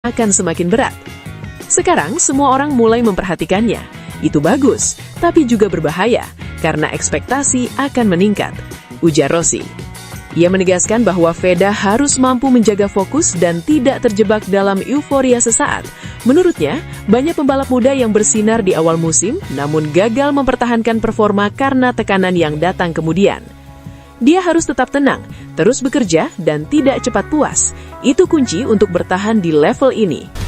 akan semakin berat. Sekarang semua orang mulai memperhatikannya. Itu bagus, tapi juga berbahaya karena ekspektasi akan meningkat, ujar Rossi. Ia menegaskan bahwa Veda harus mampu menjaga fokus dan tidak terjebak dalam euforia sesaat. Menurutnya, banyak pembalap muda yang bersinar di awal musim, namun gagal mempertahankan performa karena tekanan yang datang kemudian. Dia harus tetap tenang, terus bekerja, dan tidak cepat puas. Itu kunci untuk bertahan di level ini.